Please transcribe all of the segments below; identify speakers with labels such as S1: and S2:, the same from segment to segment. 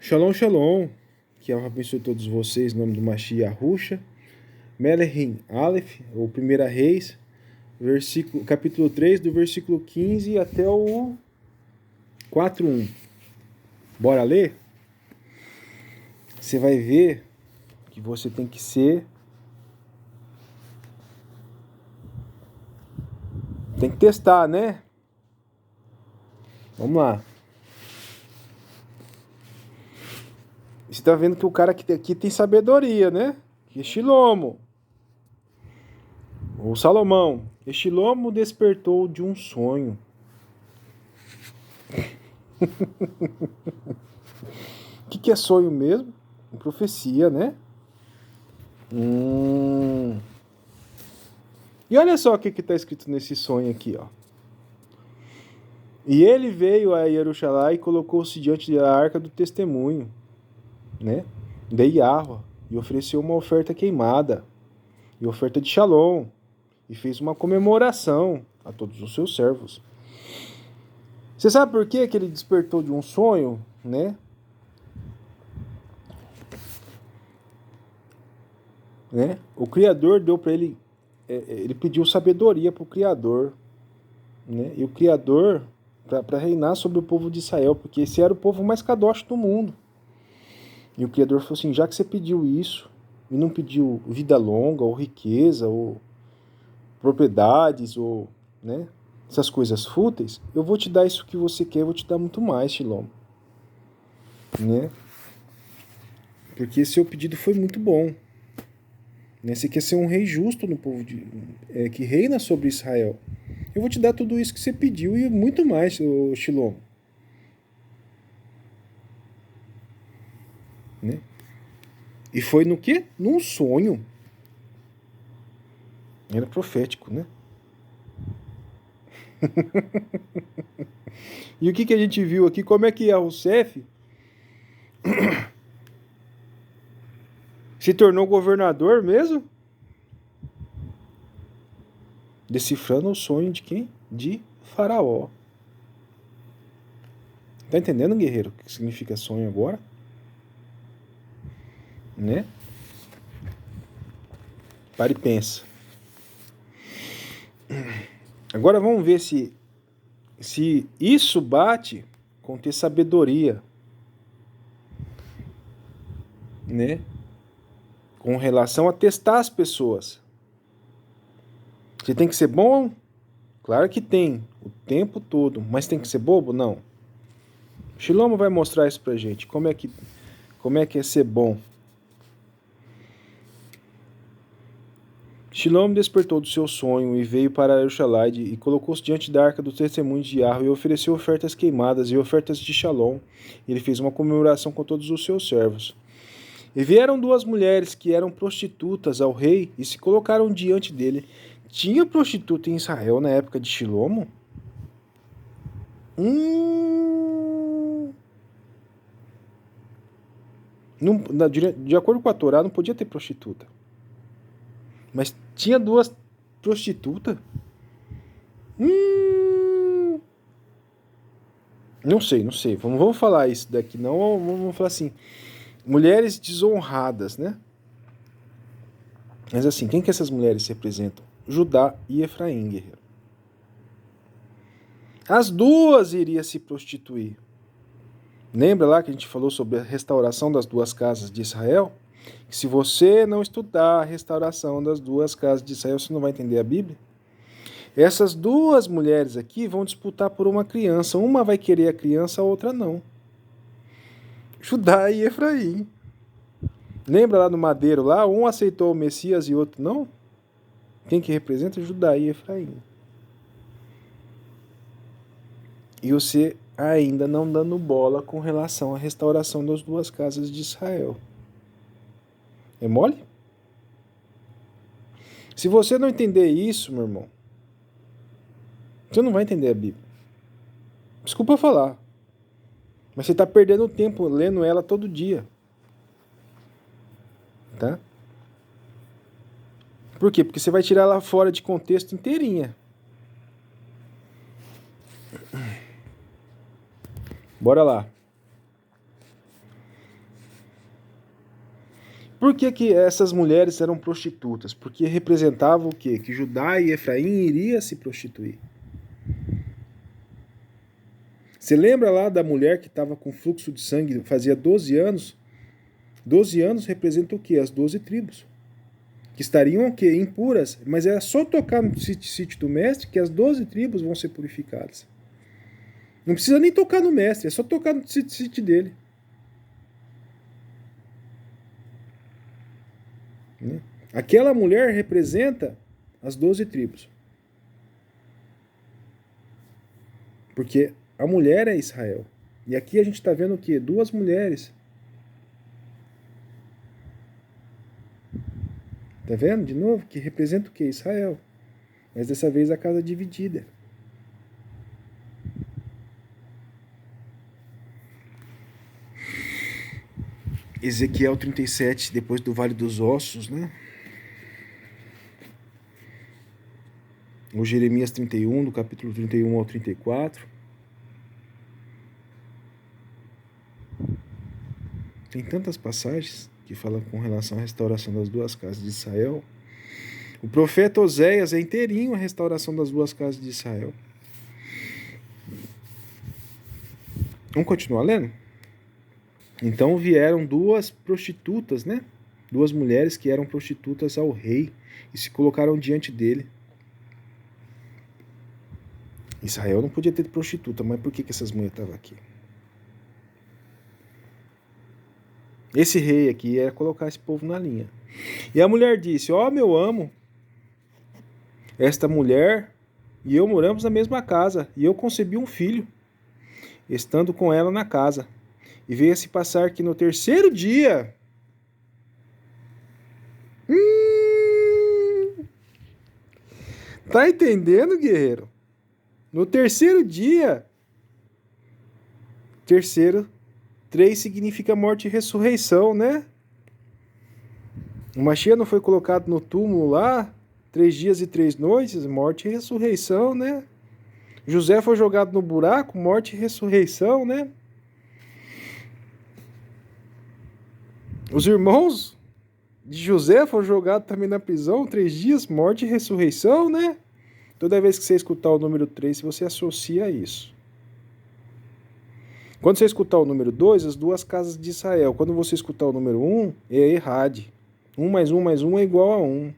S1: Shalom, shalom. Que Allah abençoe todos vocês em nome do Mashiach Yahushua. Melechim Aleph, ou Primeira Reis, capítulo 3, do versículo 15 até o 4:1. Bora ler? Você vai ver que você tem que ser... Tem que testar, né? Vamos lá. Você tá vendo que o cara aqui tem sabedoria, né? Que é Shilomo. O Salomão. E Shilomo despertou de um sonho. O que é sonho mesmo? Profecia, né? E olha só o que está escrito nesse sonho aqui, ó. E ele veio a Jerusalém e colocou-se diante da arca do testemunho, né? De Yahweh, e ofereceu uma oferta queimada, e oferta de Shalom, e fez uma comemoração a todos os seus servos. Você sabe por que ele despertou de um sonho, né? O Criador deu para ele, ele pediu sabedoria para o Criador, né? E o Criador, para reinar sobre o povo de Israel, porque esse era o povo mais kadosh do mundo. E o Criador falou assim, já que você pediu isso, e não pediu vida longa, ou riqueza, ou propriedades, ou, né, essas coisas fúteis, eu vou te dar isso que você quer, eu vou te dar muito mais, Shilom. Né? Porque seu pedido foi muito bom. Né? Você quer ser um rei justo no povo que reina sobre Israel. Eu vou te dar tudo isso que você pediu e muito mais, Shilom. Né? E foi no quê? Num sonho. Era profético, né? E o que a gente viu aqui? Como é que Youssef se tornou governador mesmo? Decifrando o sonho de quem? De Faraó. Tá entendendo, guerreiro, o que significa sonho agora? Né? Para e pensa. Agora vamos ver se isso bate com ter sabedoria, né? Com relação a testar as pessoas. Você tem que ser bom? Claro que tem, o tempo todo. Mas tem que ser bobo? Não. Shilomo vai mostrar isso pra gente. Como é que é ser bom? Shilomo despertou do seu sonho e veio para Jerusalém e colocou-se diante da arca do testemunho de Yahweh e ofereceu ofertas queimadas e ofertas de Shalom. Ele fez uma comemoração com todos os seus servos. E vieram duas mulheres que eram prostitutas ao rei e se colocaram diante dele. Tinha prostituta em Israel na época de Shilomo? Não, de acordo com a Torá, não podia ter prostituta. Mas tinha duas prostitutas? Não sei. Vamos falar isso daqui, não. Vamos falar assim. Mulheres desonradas, né? Mas assim, quem que essas mulheres representam? Judá e Efraim, guerreiro. As duas iriam se prostituir. Lembra lá que a gente falou sobre a restauração das duas casas de Israel? Que se você não estudar a restauração das duas casas de Israel, você não vai entender a Bíblia? Essas duas mulheres aqui vão disputar por uma criança. Uma vai querer a criança, a outra não. Judá e Efraim. Lembra lá no madeiro lá? Um aceitou o Messias e outro não? Quem que representa? Judá e Efraim. E você ainda não dando bola com relação à restauração das duas casas de Israel. É mole? Se você não entender isso, meu irmão, você não vai entender a Bíblia. Desculpa falar. Mas você está perdendo tempo lendo ela todo dia. Tá? Por quê? Porque você vai tirar ela fora de contexto inteirinha. Bora lá. Por que que essas mulheres eram prostitutas? Porque representavam o quê? Que Judá e Efraim iriam se prostituir. Você lembra lá da mulher que estava com fluxo de sangue fazia 12 anos? 12 anos representa o quê? As 12 tribos. Que estariam o quê? Impuras. Mas é só tocar no sítio do mestre que as 12 tribos vão ser purificadas. Não precisa nem tocar no mestre, é só tocar no sítio dele. Aquela mulher representa as 12 tribos. Porque a mulher é Israel. E aqui a gente está vendo o quê? Duas mulheres. Tá vendo? De novo, que representa o quê? Israel. Mas dessa vez a casa dividida. Ezequiel 37, depois do Vale dos Ossos, né? O Jeremias 31, do capítulo 31 ao 34. Tem tantas passagens que falam com relação à restauração das duas casas de Israel. O profeta Oséias é inteirinho a restauração das duas casas de Israel. Vamos continuar lendo? Então vieram duas prostitutas, né? Duas mulheres que eram prostitutas ao rei e se colocaram diante dele. Israel não podia ter prostituta, mas por que essas mulheres estavam aqui? Esse rei aqui ia colocar esse povo na linha. E a mulher disse: ó, meu amo, esta mulher e eu moramos na mesma casa, e eu concebi um filho, estando com ela na casa. E veio a se passar que no terceiro dia... Tá entendendo, guerreiro? No terceiro dia... Terceiro, 3 significa morte e ressurreição, né? O Mashiach não foi colocado no túmulo lá, 3 dias e 3 noites, morte e ressurreição, né? José foi jogado no buraco, morte e ressurreição, né? Os irmãos de José foram jogados também na prisão, 3 dias, morte e ressurreição, né? Toda vez que você escutar o número 3, você associa a isso. Quando você escutar o número 2, as duas casas de Israel. Quando você escutar o número 1, é Errad. 1 mais 1 mais 1 é igual a 1.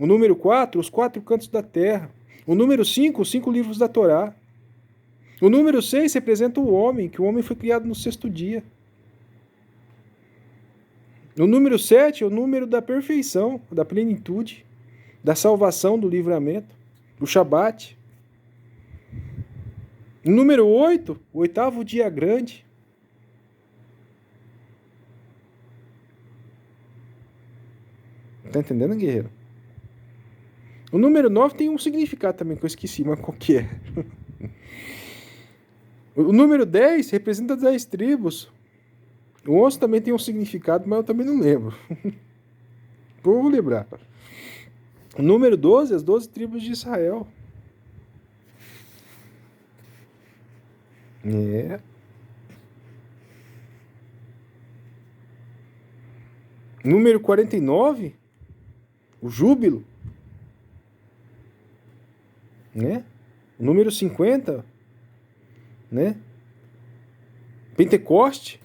S1: O número 4, os 4 cantos da terra. O número 5, os 5 livros da Torá. O número 6 representa o homem, que o homem foi criado no 6º dia. O número 7 é o número da perfeição, da plenitude, da salvação, do livramento, do Shabat. O número 8, o 8º dia grande. Tá entendendo, guerreiro? O número 9 tem um significado também, que eu esqueci, mas qual que é? O número 10 representa as 10 tribos. O 11 também tem um significado, mas eu também não lembro. Vou lembrar. O número 12, as 12 tribos de Israel. É. Número 49, o júbilo. Né? O número 50, né? Pentecoste.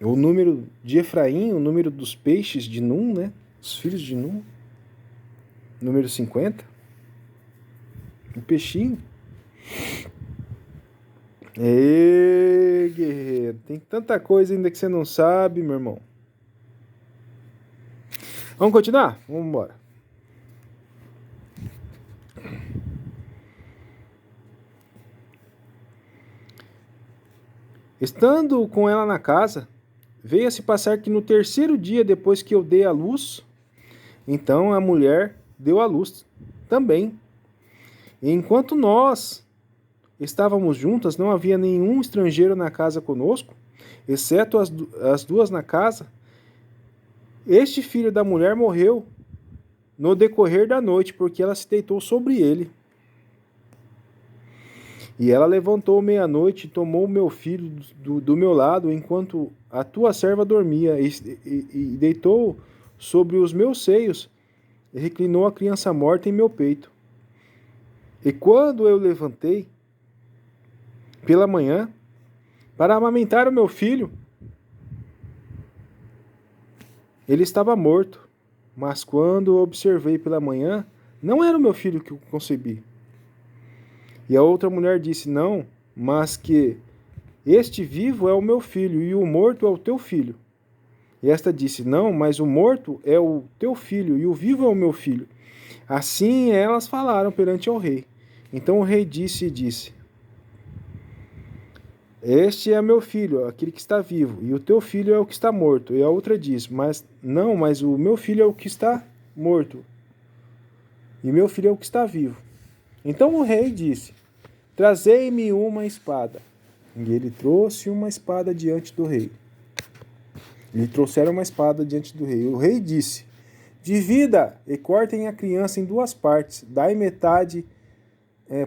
S1: O número de Efraim, o número dos peixes de Num, né? Os filhos de Num. Número 50. O peixinho. Ê, guerreiro, tem tanta coisa ainda que você não sabe, meu irmão. Vamos continuar? Vamos embora. Estando com ela na casa, veio a se passar que no terceiro dia depois que eu dei a luz, então a mulher deu a luz também. E enquanto nós estávamos juntas, não havia nenhum estrangeiro na casa conosco, exceto as duas na casa. Este filho da mulher morreu no decorrer da noite, porque ela se deitou sobre ele. E ela levantou meia-noite e tomou o meu filho do meu lado, enquanto a tua serva dormia, e deitou sobre os meus seios, e reclinou a criança morta em meu peito. E quando eu levantei pela manhã para amamentar o meu filho, ele estava morto. Mas quando eu observei pela manhã, não era o meu filho que eu concebi. E a outra mulher disse: não, mas que este vivo é o meu filho, e o morto é o teu filho. E esta disse: não, mas o morto é o teu filho, e o vivo é o meu filho. Assim elas falaram perante o rei. Então o rei disse: este é meu filho, aquele que está vivo, e o teu filho é o que está morto. E a outra diz: mas não, mas o meu filho é o que está morto, e meu filho é o que está vivo. Então o rei disse: trazei-me uma espada. E ele trouxe uma espada diante do rei. Lhe trouxeram uma espada diante do rei. O rei disse: divida e cortem a criança em duas partes. Dai metade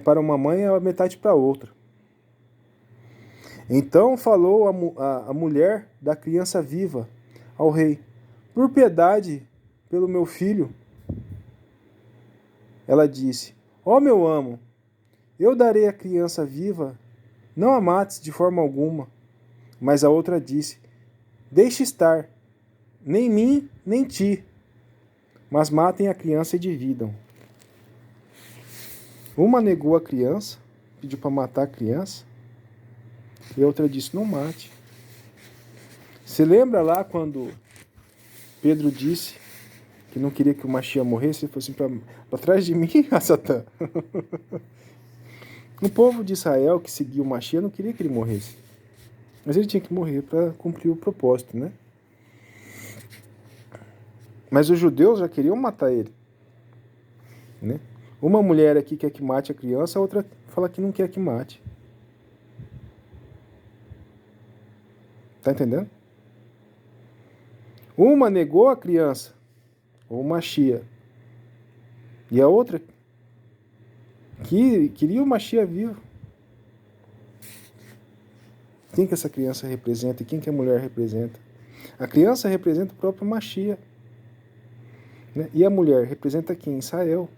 S1: para uma mãe e a metade para outra. Então falou a mulher da criança viva ao rei: por piedade pelo meu filho. Ela disse: ó meu amo, eu darei a criança viva, não a mates de forma alguma. Mas a outra disse: deixe estar, nem mim, nem ti, mas matem a criança e dividam. Uma negou a criança, pediu para matar a criança, e a outra disse: não mate. Você lembra lá quando Pedro disse que não queria que o Machia morresse? Ele falou assim: para trás de mim, Satã. O povo de Israel que seguia o Machia não queria que ele morresse. Mas ele tinha que morrer para cumprir o propósito, né? Mas os judeus já queriam matar ele, né? Uma mulher aqui quer que mate a criança, a outra fala que não quer que mate. Tá entendendo? Uma negou a criança, ou Machia, e a outra que queria o Machia vivo. Quem que essa criança representa e quem que a mulher representa? A criança representa o próprio Machia, né? E a mulher representa quem? Israel.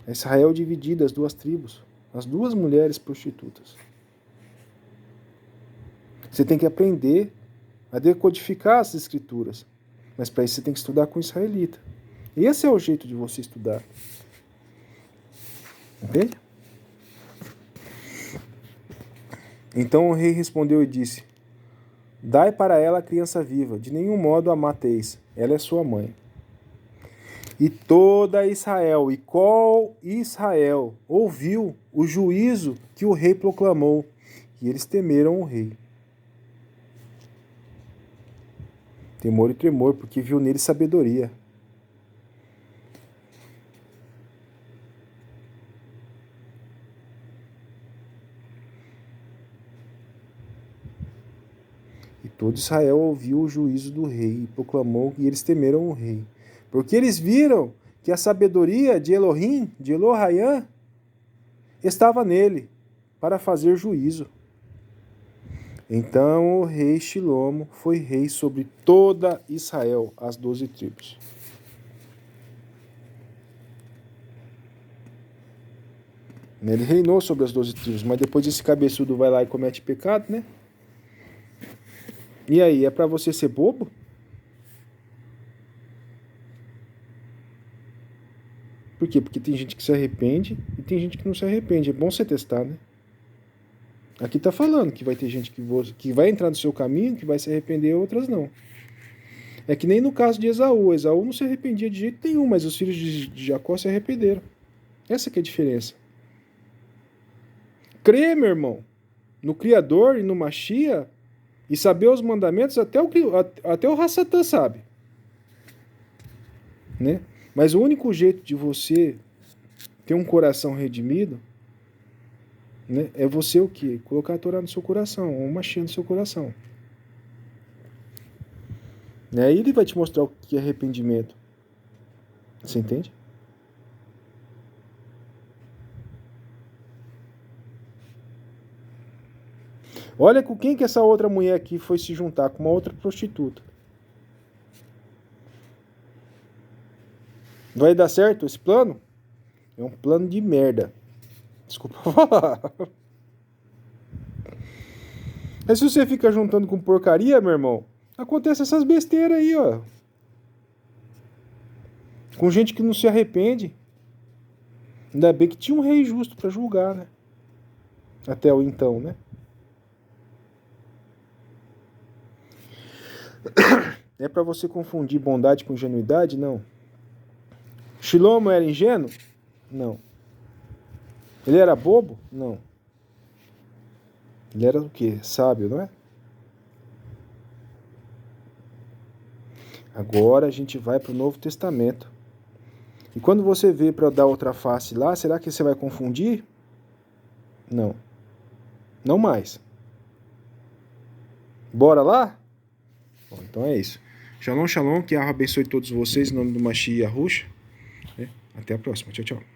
S1: Israel dividido, as duas tribos, as duas mulheres prostitutas. Você tem que aprender a decodificar as escrituras, mas para isso você tem que estudar com o israelita. Esse é o jeito de você estudar. Entende? Então o rei respondeu e disse: dai para ela a criança viva, de nenhum modo a mateis, ela é sua mãe. E toda Israel, e qual Israel, ouviu o juízo que o rei proclamou, e eles temeram o rei. Temor e tremor, porque viu nele sabedoria. E todo Israel ouviu o juízo do rei e proclamou, e eles temeram o rei. Porque eles viram que a sabedoria de Elohim, de Elohayã, estava nele para fazer juízo. Então o rei Shilomo foi rei sobre toda Israel, as 12 tribos. Ele reinou sobre as 12 tribos, mas depois esse cabeçudo vai lá e comete pecado, né? E aí, é para você ser bobo? Por quê? Porque tem gente que se arrepende e tem gente que não se arrepende. É bom você testar, né? Aqui tá falando que vai ter gente que vai entrar no seu caminho, que vai se arrepender, outras não. É que nem no caso de Esaú. Esaú não se arrependia de jeito nenhum, mas os filhos de Jacó se arrependeram. Essa que é a diferença. Crê, meu irmão, no Criador e no Machia, e saber os mandamentos, até o Hassatã sabe. Né? Mas o único jeito de você ter um coração redimido, né, é você o quê? Colocar a Torá no seu coração, ou o Machia no seu coração. Aí ele vai te mostrar o que é arrependimento. Você entende? Olha com quem que essa outra mulher aqui foi se juntar, com uma outra prostituta. Vai dar certo esse plano? É um plano de merda. Desculpa falar. Mas se você fica juntando com porcaria, meu irmão, acontece essas besteiras aí, ó. Com gente que não se arrepende. Ainda bem que tinha um rei justo pra julgar, né? Até o então, né? É pra você confundir bondade com ingenuidade? Não. Shilomo era ingênuo? Não. Ele era bobo? Não. Ele era o quê? Sábio, não é? Agora a gente vai para o Novo Testamento. E quando você vê para dar outra face lá, será que você vai confundir? Não. Não mais. Bora lá? Bom, então é isso. Shalom, shalom. Que Allah abençoe todos vocês em nome do Mashiach Yahushua. Até a próxima. Tchau, tchau.